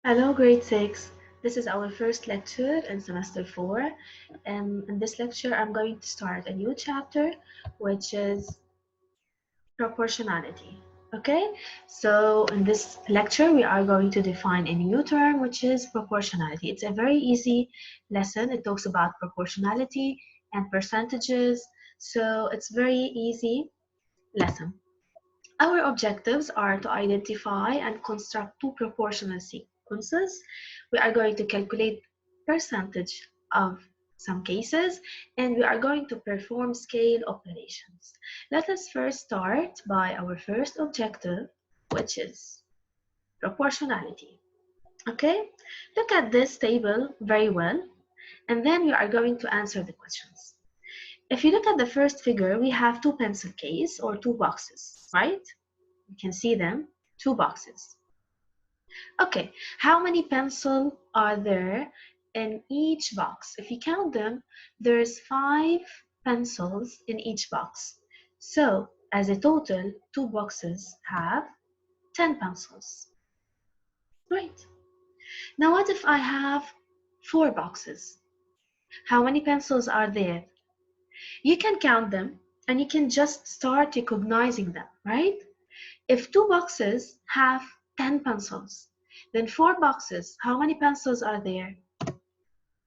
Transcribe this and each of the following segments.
Hello, grade 6. This is our first lecture in semester 4. In this lecture, I'm going to start a new chapter, which is proportionality. Okay, so in this lecture, we are going to define a new term, which is proportionality. It's a very easy lesson. It talks about proportionality and percentages, so it's very easy lesson. Our objectives are to identify and construct two proportional sequences. We are going to calculate percentage of some cases, and we are going to perform scale operations. Let us first start by our first objective, which is proportionality. Okay, look at this table very well, and then we are going to answer the questions. If you look at the first figure, we have two pencil case or two boxes, right? You can see them, two boxes. Okay, how many pencils are there in each box? If you count them, there's 5 pencils in each box. So, as a total, two boxes have 10 pencils. Great. Now what if I have 4 boxes? How many pencils are there? You can count them and you can just start recognizing them, right? If 2 boxes have 10 pencils, then 4 boxes, how many pencils are there?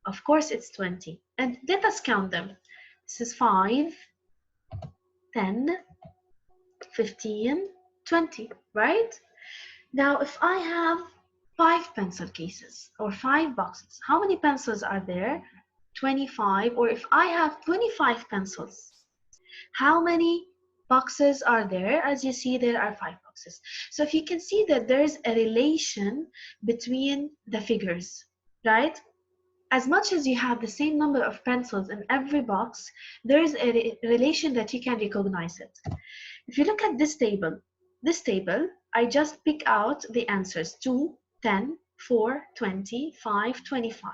Of course, it's 20. And let us count them. This is 5, 10, 15, 20, right? Now, if I have 5 pencil cases or 5 boxes, how many pencils are there? 25. Or if I have 25 pencils, how many boxes are there? As you see, there are 5 boxes. So if you can see that there's a relation between the figures, right? As much as you have the same number of pencils in every box, there's a relation that you can recognize it. If you look at this table, I just pick out the answers 2, 10, 4, 20, 5, 25.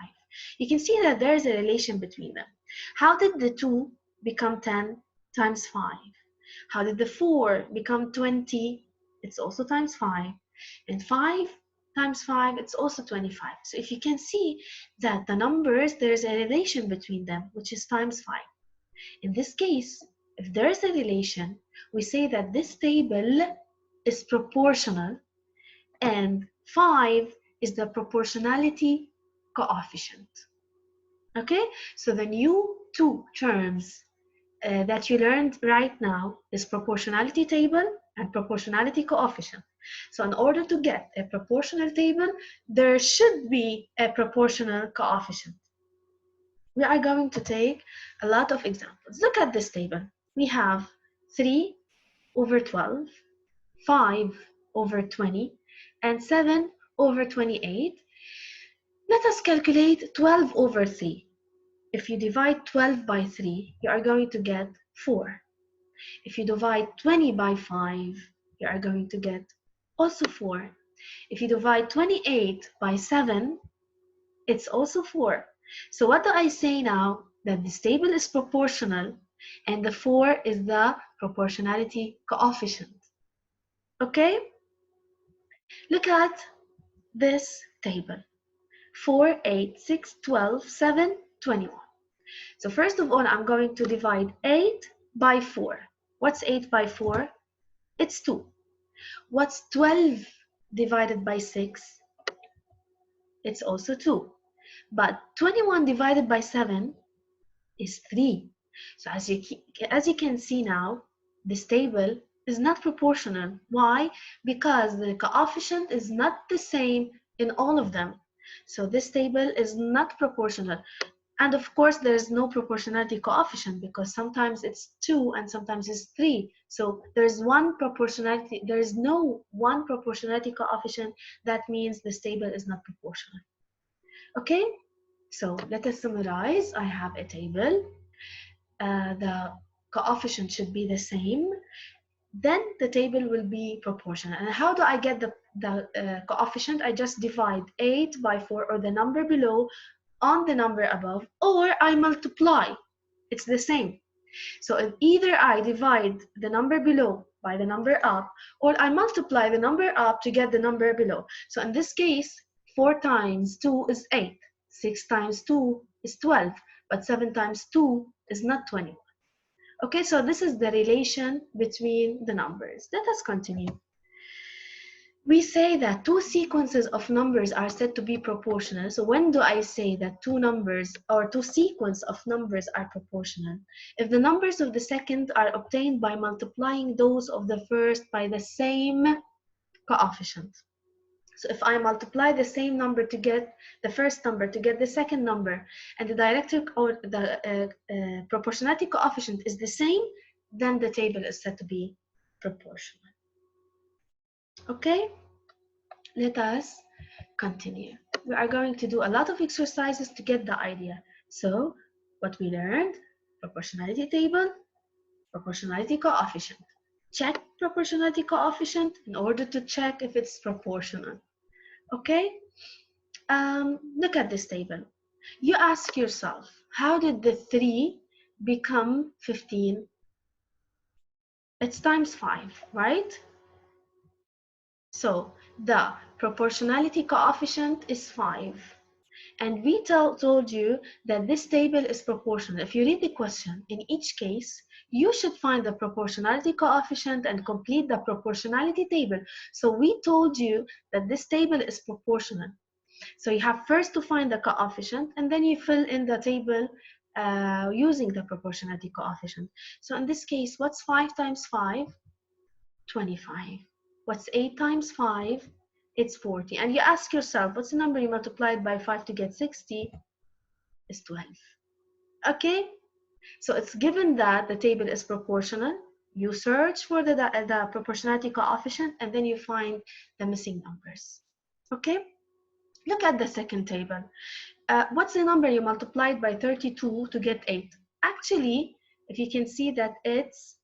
You can see that there's a relation between them. How did the 2 become 10 times 5? How did the 4 become 20? It's also times 5. And 5 times 5, it's also 25. So if you can see that the numbers, there's a relation between them, which is times 5. In this case, if there's a relation, we say that this table is proportional and 5 is the proportionality coefficient. Okay, so the new two terms that you learned right now is proportionality table and proportionality coefficient. So in order to get a proportional table, there should be a proportional coefficient. We are going to take a lot of examples. Look at this table. We have 3 over 12, 5 over 20, and 7 over 28. Let us calculate 12 over 3. If you divide 12 by 3, you are going to get 4. If you divide 20 by 5, you are going to get also 4. If you divide 28 by 7, it's also 4. So what do I say now? That this table is proportional and the 4 is the proportionality coefficient. Okay? Look at this table. 4, 8, 6, 12, 7, 21. So first of all, I'm going to divide 8 by 4. What's 8 by 4? It's 2. What's 12 divided by 6? It's also 2. But 21 divided by 7 is 3. So as you can see now, this table is not proportional. Why? Because the coefficient is not the same in all of them. So this table is not proportional. And of course, there's no proportionality coefficient because sometimes it's 2 and sometimes it's 3. So there's no one proportionality coefficient. That means this table is not proportional. Okay, so let us summarize. I have a table. The coefficient should be the same. Then the table will be proportional. And how do I get the coefficient? I just divide 8 by 4 or the number below on the number above, or I multiply. It's the same. So if either I divide the number below by the number up, or I multiply the number up to get the number below. So in this case, 4 times 2 is 8. 6 times 2 is 12. But 7 times 2 is not 21. Okay, so this is the relation between the numbers. Let us continue. We say that two sequences of numbers are said to be proportional. So when do I say that two numbers or two sequences of numbers are proportional? If the numbers of the second are obtained by multiplying those of the first by the same coefficient. So if I multiply the same number to get the first number to get the second number, and the dialectic or the proportionality coefficient is the same, then the table is said to be proportional. Okay, let us continue. We are going to do a lot of exercises to get the idea. So what we learned: proportionality table, proportionality coefficient. Check proportionality coefficient in order to check if it's proportional. Okay, look at this table. You ask yourself, how did the 3 become 15? It's times 5, right? So the proportionality coefficient is 5. And we told you that this table is proportional. If you read the question, in each case, you should find the proportionality coefficient and complete the proportionality table. So we told you that this table is proportional. So you have first to find the coefficient, and then you fill in the table using the proportionality coefficient. So in this case, what's 5 times 5? 25. What's 8 times 5? It's 40. And you ask yourself, what's the number you multiplied by 5 to get 60? Is 12. Okay? So it's given that the table is proportional. You search for the proportionality coefficient, and then you find the missing numbers. Okay? Look at the second table. What's the number you multiplied by 32 to get 8? Actually, if you can see that it's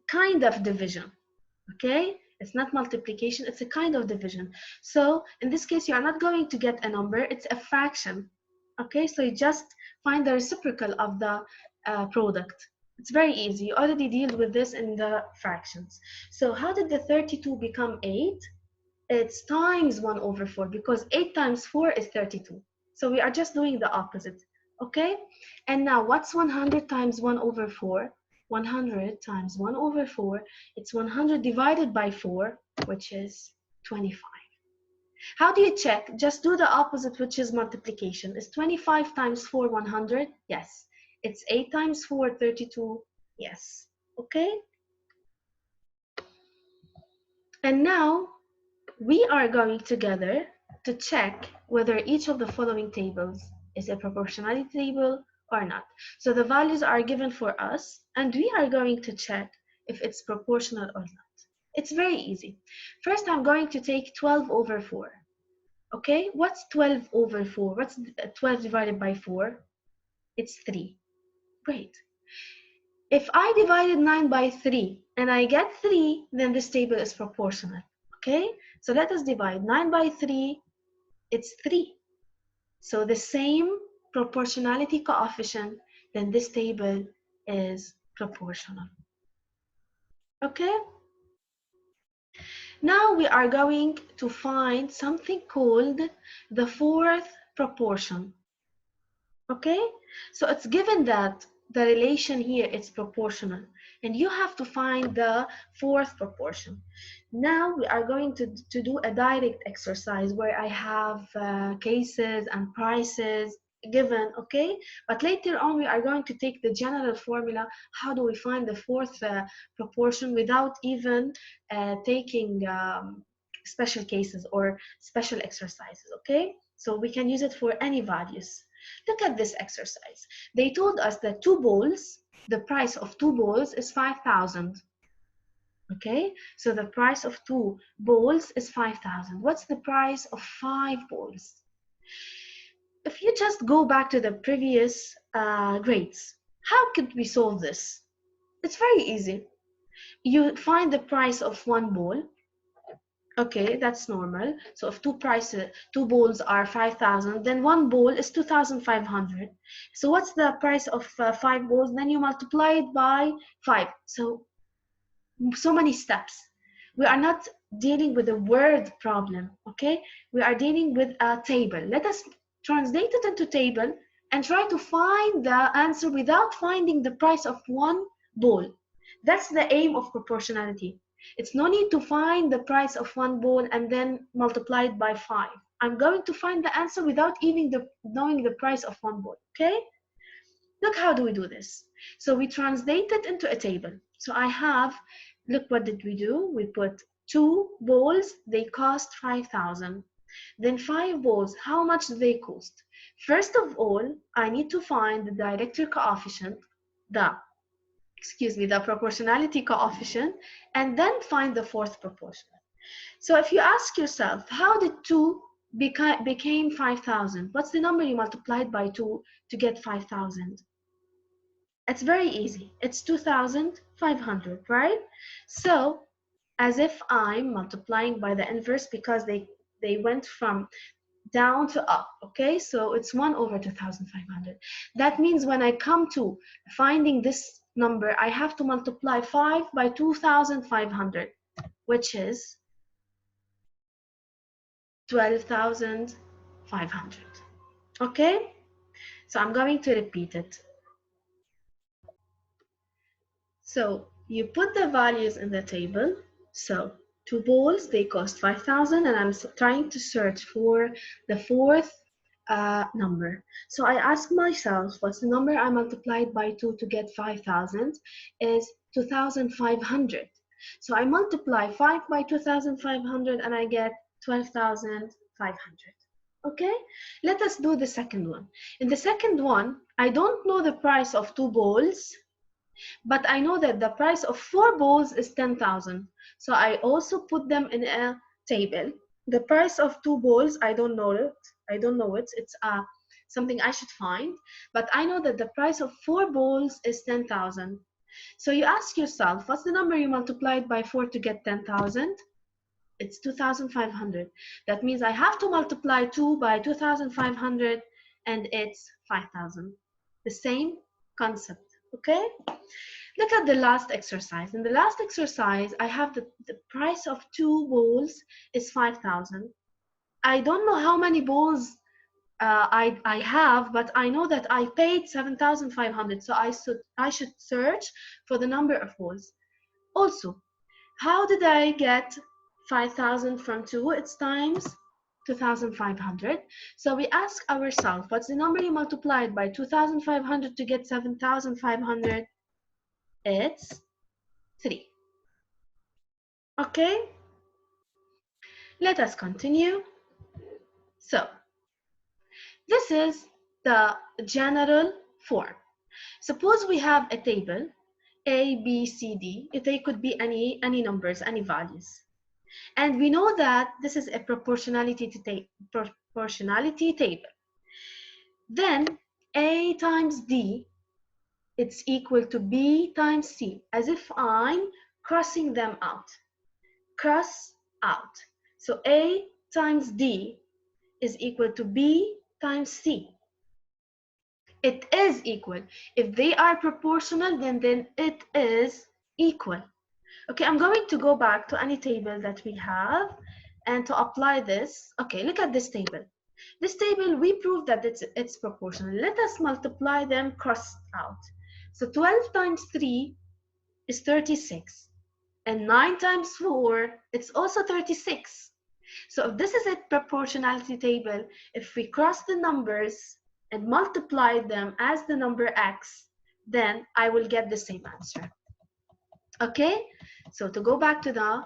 kind of division. Okay, it's not multiplication, it's a kind of division. So in this case, you are not going to get a number, it's a fraction. Okay, so you just find the reciprocal of the product. It's very easy. You already deal with this in the fractions. So how did the 32 become 8? It's times 1 over 4, because 8 times 4 is 32. So we are just doing the opposite. Okay, and now what's 100 times 1 over 4? 100 times 1 over 4, it's 100 divided by 4, which is 25. How do you check? Just do the opposite, which is multiplication. Is 25 times 4 100? Yes. It's 8 times 4 32? Yes. Okay? And now we are going together to check whether each of the following tables is a proportionality table or not. So the values are given for us, and we are going to check if it's proportional or not. It's very easy. First, I'm going to take 12 over 4. Okay, what's 12 over 4? What's 12 divided by 4? It's 3. Great. If I divided 9 by 3 and I get 3, then this table is proportional. Okay, so let us divide 9 by 3. It's 3. So the same proportionality coefficient, then this table is proportional. Okay? Now we are going to find something called the fourth proportion. Okay? So it's given that the relation here is proportional, and you have to find the fourth proportion. Now we are going to do a direct exercise where I have cases and prices given, okay? But later on we are going to take the general formula. How do we find the fourth proportion without even taking special cases or special exercises, okay? So we can use it for any values. Look at this exercise. They told us that 2 bowls, the price of 2 bowls is 5,000. Okay, so the price of 2 bowls is 5,000. What's the price of 5 bowls? If you just go back to the previous grades, how could we solve this? It's very easy. You find the price of 1 bowl. Okay, that's normal. So if 2 bowls are 5,000, then 1 bowl is 2,500. So what's the price of 5 bowls? Then you multiply it by 5. So many steps. We are not dealing with a word problem, okay? We are dealing with a table. Let us translate it into table and try to find the answer without finding the price of one ball. That's the aim of proportionality. It's no need to find the price of one ball and then multiply it by 5. I'm going to find the answer without even knowing the price of one ball, okay? Look, how do we do this? So we translate it into a table. So I have, look, what did we do? We put 2 balls, they cost 5,000. Then 5 balls, how much do they cost? First of all, I need to find the director coefficient, the proportionality coefficient, and then find the fourth proportion. So if you ask yourself, how did 2 became 5,000? What's the number you multiplied by 2 to get 5,000? It's very easy. It's 2,500, right? So as if I'm multiplying by the inverse because they went from down to up, okay? So it's 1 over 2,500. That means when I come to finding this number, I have to multiply 5 by 2,500, which is 12,500. Okay? So I'm going to repeat it. So you put the values in the table. So 2 balls, they cost 5,000, and I'm trying to search for the fourth number. So I ask myself, what's the number I multiplied by 2 to get 5,000? Is 2,500. So I multiply 5 by 2,500 and I get 12,500. Okay, let us do the second one. In the second one, I don't know the price of 2 balls, but I know that the price of 4 balls is 10,000. So I also put them in a table. The price of 2 balls, I don't know it. It's something I should find. But I know that the price of 4 balls is 10,000. So you ask yourself, what's the number you multiplied by 4 to get 10,000? It's 2,500. That means I have to multiply 2 by 2,500, and it's 5,000. The same concept, okay? Look at the last exercise. In the last exercise, I have the price of 2 balls is 5,000. I don't know how many balls I have, but I know that I paid 7,500. So I should search for the number of balls. Also, how did I get 5,000 from 2? It's times 2,500. So we ask ourselves, what's the number you multiplied by 2,500 to get 7,500? It's 3. Okay, let us continue. So this is the general form. Suppose we have a table A, B, C, D. They could be any numbers, any values. And we know that this is a proportionality table. Then A times D, it's equal to B times C, as if I'm crossing them out. Cross out. So A times D is equal to B times C. It is equal. If they are proportional, then it is equal. Okay, I'm going to go back to any table that we have and to apply this. Okay, look at this table. This table, we proved that it's proportional. Let us multiply them crossed out. So 12 times 3 is 36. And 9 times 4, it's also 36. So if this is a proportionality table, if we cross the numbers and multiply them as the number x, then I will get the same answer. Okay, so to go back to the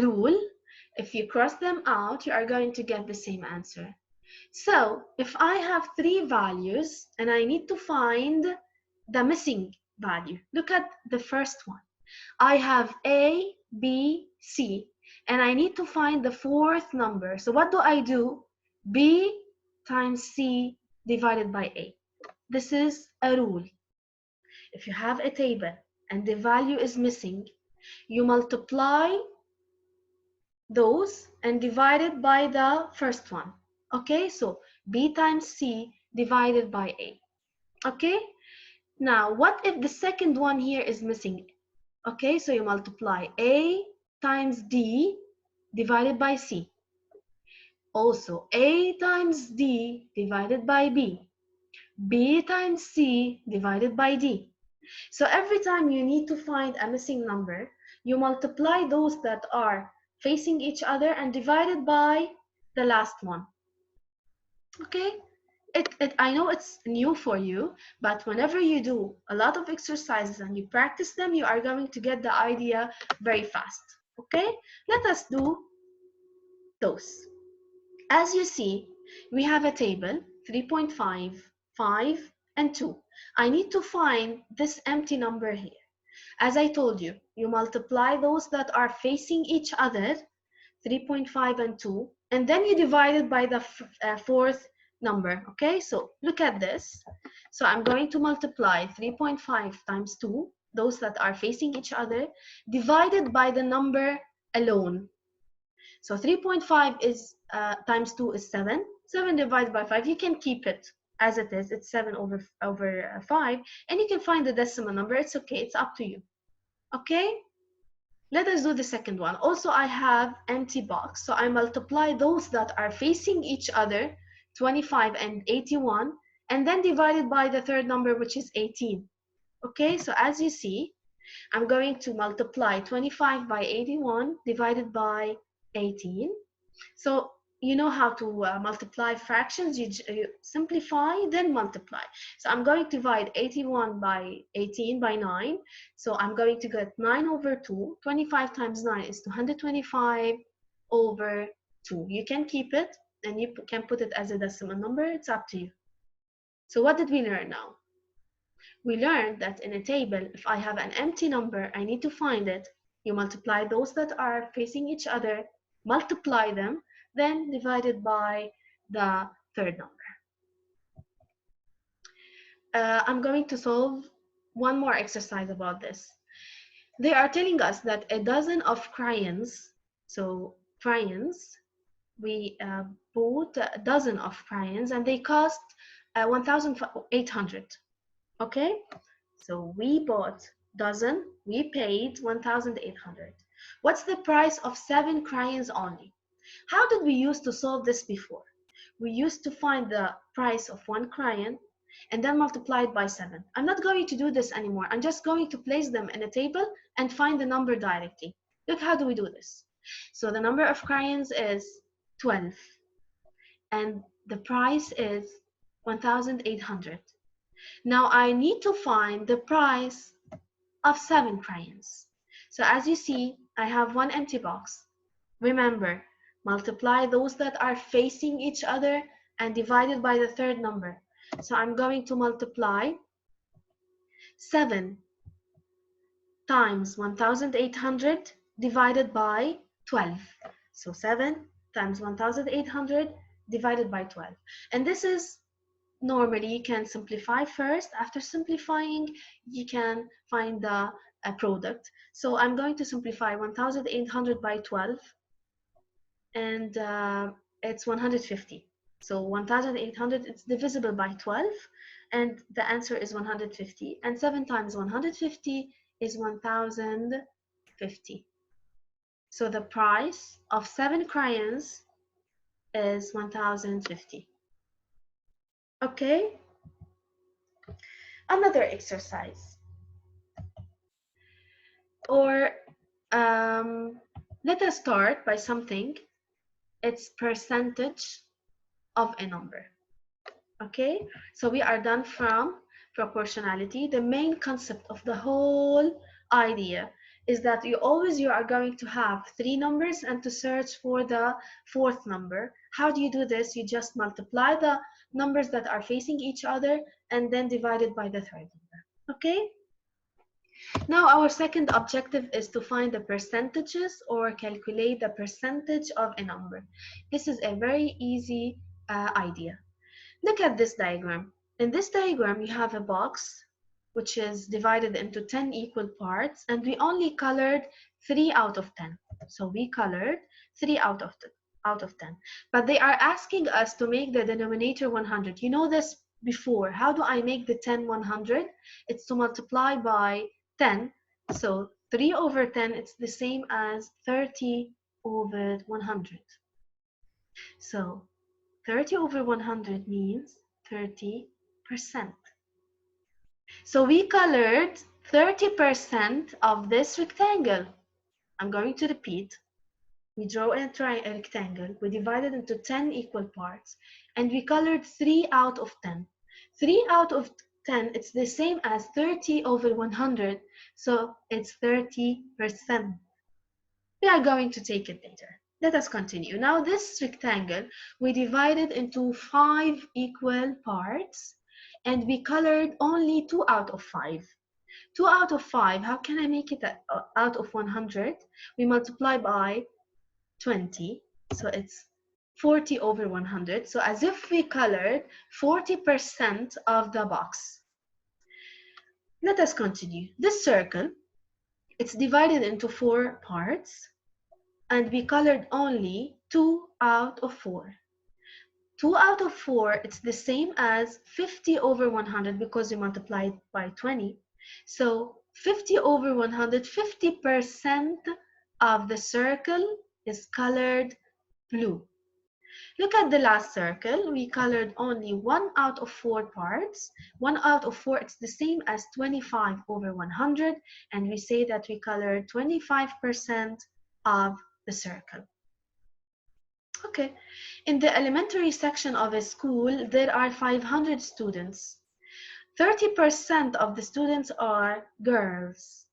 rule, if you cross them out, you are going to get the same answer. So if I have 3 values and I need to find the missing value, look at the first one. I have A, B, C, and I need to find the fourth number. So what do? B times C divided by A. This is a rule. If you have a table and the value is missing, you multiply those and divide it by the first one. Okay, so B times C divided by A. Okay, now what if the second one here is missing? Okay, so you multiply A times D divided by C. Also, A times D divided by B. B times C divided by D. So every time you need to find a missing number, you multiply those that are facing each other and divide it by the last one. Okay? I know it's new for you, but whenever you do a lot of exercises and you practice them, you are going to get the idea very fast. Okay? Let us do those. As you see, we have a table 3.5, 5, and 2. I need to find this empty number here. As I told you, you multiply those that are facing each other, 3.5 and 2, and then you divide it by the fourth number. Okay, so look at this. So I'm going to multiply 3.5 times 2, those that are facing each other, divided by the number alone. So 3.5 is times 2 is 7. 7 divided by 5, you can keep it as it is. It's 7 over 5, and you can find the decimal number. It's okay. It's up to you. Okay? Let us do the second one. Also, I have empty box. So I multiply those that are facing each other, 25 and 81, and then divided by the third number, which is 18. Okay? So as you see, I'm going to multiply 25 by 81 divided by 18. So you know how to multiply fractions. You simplify, then multiply. So I'm going to divide 81 by 18 by 9. So I'm going to get 9 over 2. 25 times 9 is 225 over 2. You can keep it, and you can put it as a decimal number. It's up to you. So what did we learn now? We learned that in a table, if I have an empty number, I need to find it. You multiply those that are facing each other, multiply them, then divide it by the third number. I'm going to solve one more exercise about this. They are telling us that a dozen of crayons, so crayons, we bought a dozen of crayons and they cost 1,800. Okay, so we bought dozen, we paid 1,800. What's the price of 7 crayons only? How did we used to solve this before? We used to find the price of 1 crayon and then multiply it by 7. I'm not going to do this anymore. I'm just going to place them in a table and find the number directly. Look, how do we do this? So the number of crayons is 12 and the price is 1,800. Now I need to find the price of 7 crayons. So as you see, I have one empty box. Remember, multiply those that are facing each other and divide it by the third number. So I'm going to multiply 7 times 1,800 divided by 12. So 7 times 1,800 divided by 12. And this is normally you can simplify first. After simplifying, you can find the product. So I'm going to simplify 1,800 by 12, and it's 150. So 1,800 it's divisible by 12, and the answer is 150. And 7 times 150 is 1,050. So the price of 7 crayons is 1,050. Okay. Another exercise, or let us start by something. It's percentage of a number. Okay, so we are done from proportionality. The main concept of the whole idea is that you are going to have 3 numbers and to search for the fourth number. How do you do this? You just multiply the numbers that are facing each other and then divide it by the third number. Okay? Now our second objective is to find the percentages or calculate the percentage of a number. This is a very easy idea. Look at this diagram. In this diagram, you have a box which is divided into 10 equal parts, and we only colored 3 out of 10. So we colored 3 out of 10. But they are asking us to make the denominator 100. You know this before. How do I make the 10 100? It's to multiply by 10. So 3 over 10, it's the same as 30 over 100. So 30 over 100 means 30%. So we colored 30% of this rectangle. I'm going to repeat. We draw a rectangle, we divide it into 10 equal parts, and we colored 3 out of 10. 3 out of 10, it's the same as 30 over 100, so it's 30%. We are going to take it later. Let us continue. Now this rectangle, we divided into 5 equal parts, and we colored only 2 out of 5. 2 out of 5, how can I make it out of 100? We multiply by 20, so it's 40 over 100. So as if we colored 40% of the box. Let us continue. This circle, it's divided into 4 parts, and we colored only 2 out of 4. 2 out of 4, it's the same as 50 over 100 because we multiplied by 20. So 50 over 100, 50% of the circle is colored blue. Look at the last circle. We colored only 1 out of 4 parts. 1 out of 4, it's the same as 25 over 100, and we say that we colored 25% of the circle. Okay, in the elementary section of a school, there are 500 students. 30% of the students are girls.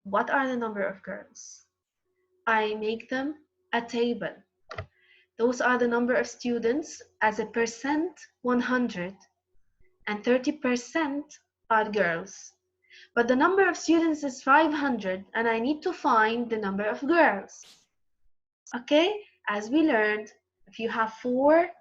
What are the number of girls? I make them a table. Those are the number of students as a percent, 100, and 30% are girls. But the number of students is 500, and I need to find the number of girls. Okay, as we learned, if you have 4,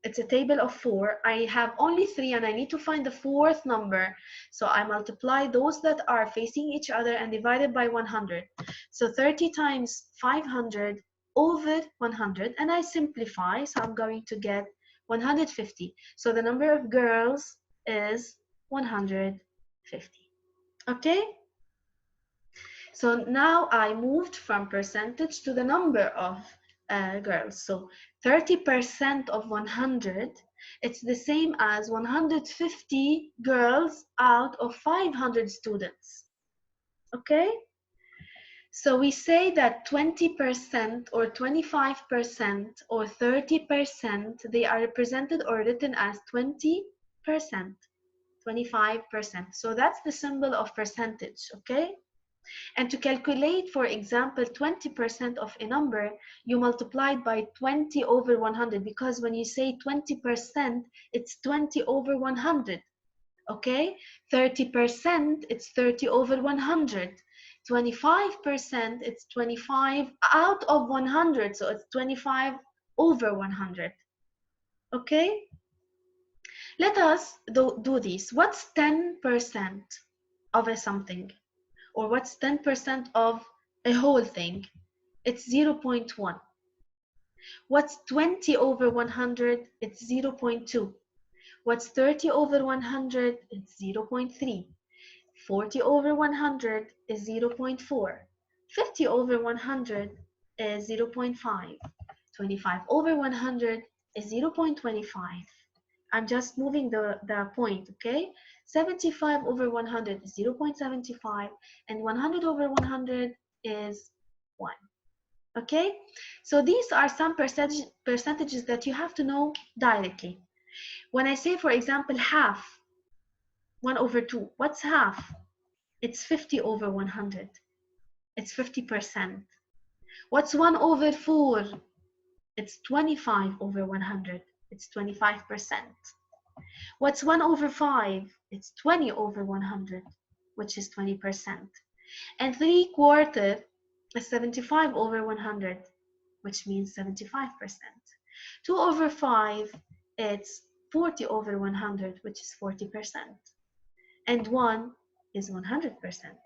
it's a table of 4. I have only 3, and I need to find the 4th number. So I multiply those that are facing each other and divide it by 100. So 30 times 500 over 100, and I simplify, so I'm going to get 150. So the number of girls is 150. Okay? So now I moved from percentage to the number of girls. So 30% of 100, it's the same as 150 girls out of 500 students. Okay? So we say that 20% or 25% or 30%, they are represented or written as 20%, 25%. So that's the symbol of percentage, okay? And to calculate, for example, 20% of a number, you multiply it by 20 over 100, because when you say 20%, it's 20 over 100, okay? 30%, it's 30 over 100. 25%, it's 25 out of 100, so it's 25 over 100, okay? Let us do this. What's 10% of a something? Or what's 10% of a whole thing? It's 0.1. What's 20 over 100? It's 0.2. What's 30 over 100? It's 0.3. 40 over 100 is 0.4. 50 over 100 is 0.5. 25 over 100 is 0.25. I'm just moving the point, okay? 75 over 100 is 0.75, and 100 over 100 is 1. Okay? So these are some percentages that you have to know directly. When I say, for example, half, 1 over 2, what's half? It's 50 over 100. It's 50%. What's 1 over 4? It's 25 over 100. It's 25%. What's 1 over 5? It's 20 over 100, which is 20%. And 3/4 is 75 over 100, which means 75%. 2 over 5, it's 40 over 100, which is 40%. And 1 is 100%.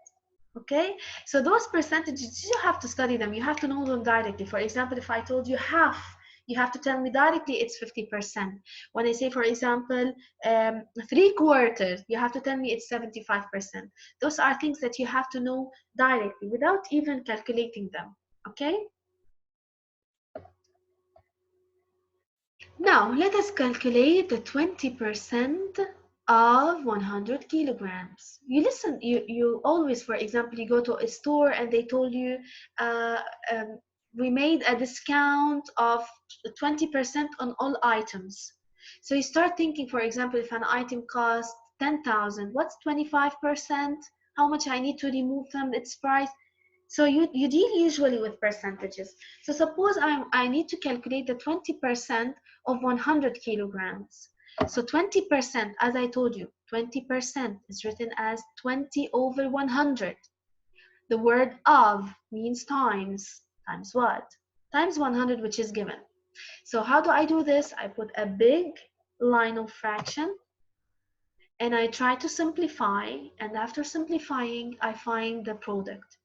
Okay? So those percentages, you have to study them. You have to know them directly. For example, if I told you half you have to tell me directly it's 50%. When I say, for example, 3/4, you have to tell me it's 75%. Those are things that you have to know directly without even calculating them. Okay? Now, let us calculate the 20% of 100 kilograms. You listen, you always, for example, you go to a store and they told you, uh, um, we made a discount of 20% on all items. So you start thinking, for example, if an item costs 10,000, what's 25%? How much I need to remove from its price? So you deal usually with percentages. So suppose I need to calculate the 20% of 100 kilograms. So 20%, as I told you, 20% is written as 20 over 100. The word of means times. Times what? Times 100, which is given. So how do I do this? I put a big line of fraction and I try to simplify, and after simplifying, I find the product.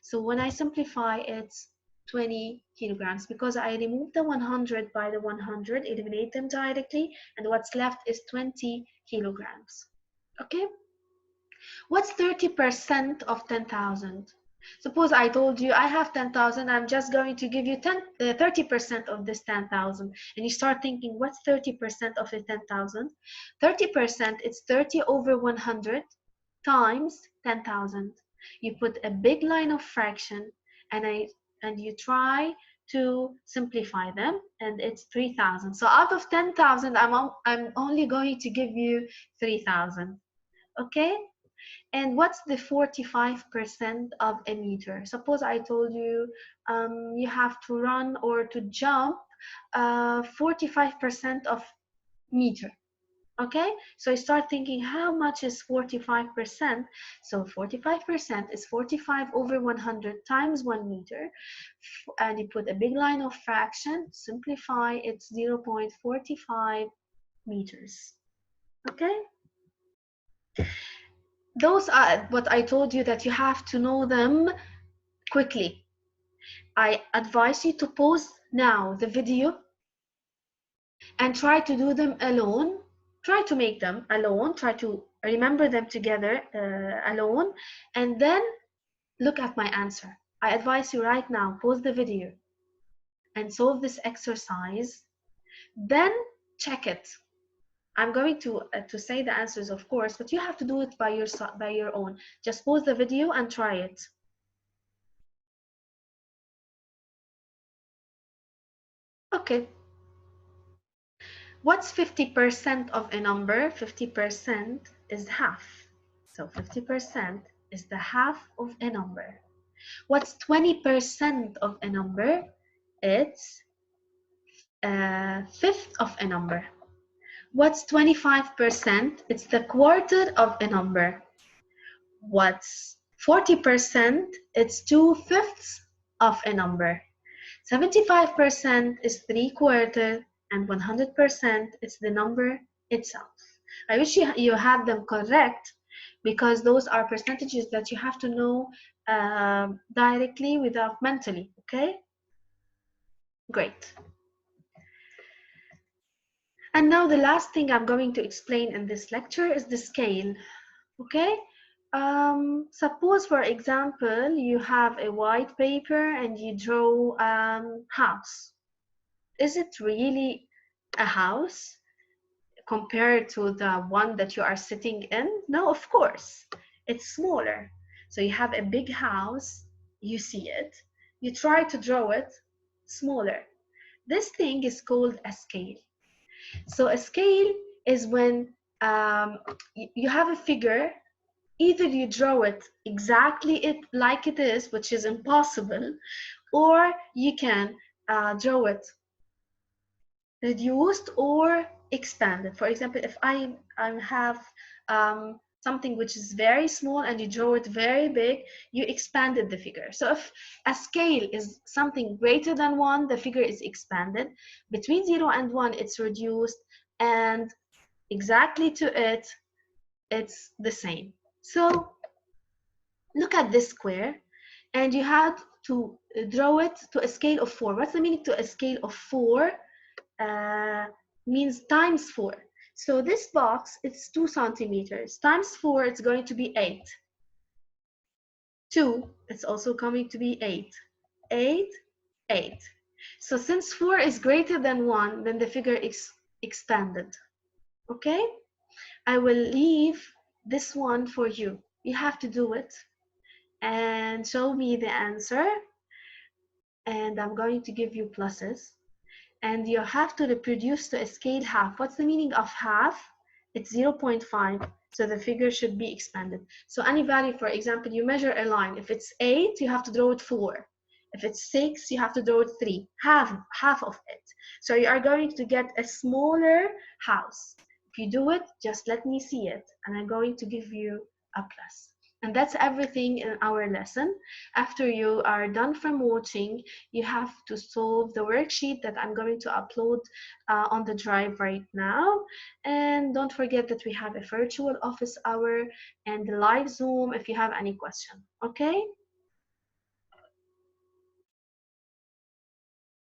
So when I simplify, it's 20 kilograms because I remove the 100 by the 100, eliminate them directly, and what's left is 20 kilograms. Okay? What's 30% of 10,000? Suppose I told you I have 10,000, I'm just going to give you 30% of this 10,000, and you start thinking, what's 30% of the 10,000? 30%, it's 30 over 100 times 10,000. You put a big line of fraction and you try to simplify them, and it's 3,000. So out of 10,000, I'm only going to give you 3,000. Okay? And what's the 45% of a meter? Suppose I told you you have to run or to jump 45% of meter. Okay, so you start thinking, how much is 45%? So 45% is 45 over 100 times 1 meter. And you put a big line of fraction, simplify, it's 0.45 meters. Okay? Those are what I told you that you have to know them quickly. I advise you to pause now the video and try to do them alone. Try to make them alone. Try to remember them together alone, and then look at my answer. I advise you right now, pause the video and solve this exercise. Then check it. I'm going to say the answers, of course, but you have to do it by your own. Just pause the video and try it. Okay. What's 50% of a number? 50% is half. So 50% is the half of a number. What's 20% of a number? It's a fifth of a number. What's 25%? It's the quarter of a number. What's 40%? It's 2/5 of a number. 75% is 3/4, and 100% is the number itself. I wish you had them correct, because those are percentages that you have to know directly without mentally. Okay? Great. And now the last thing I'm going to explain in this lecture is the scale. Okay? Suppose, for example, you have a white paper and you draw a house. Is it really a house compared to the one that you are sitting in? No, of course. It's smaller. So you have a big house, you see it, you try to draw it smaller. This thing is called a scale. So a scale is when you have a figure. Either you draw it exactly like it is, which is impossible, or you can draw it reduced or expanded. For example, if I have something which is very small and you draw it very big, you expanded the figure. So if a scale is something greater than 1, the figure is expanded. Between 0 and 1, it's reduced, and exactly to it, it's the same. So look at this square, and you have to draw it to a scale of 4. What's the meaning to a scale of 4? uh, means times 4. So this box, it's 2 centimeters. Times 4, it's going to be 8. 2, it's also coming to be 8. 8, 8. So since 4 is greater than 1, then the figure is expanded. Okay? I will leave this one for you. You have to do it and show me the answer. And I'm going to give you pluses. And you have to reproduce to a scale half. What's the meaning of half? It's 0.5, so the figure should be expanded. So any value, for example, you measure a line. If it's 8, you have to draw it 4. If it's 6, you have to draw it 3. Half of it. So you are going to get a smaller house. If you do it, just let me see it, and I'm going to give you a plus. And that's everything in our lesson. After you are done from watching, you have to solve the worksheet that I'm going to upload on the drive right now. And don't forget that we have a virtual office hour and the live Zoom if you have any question. Okay?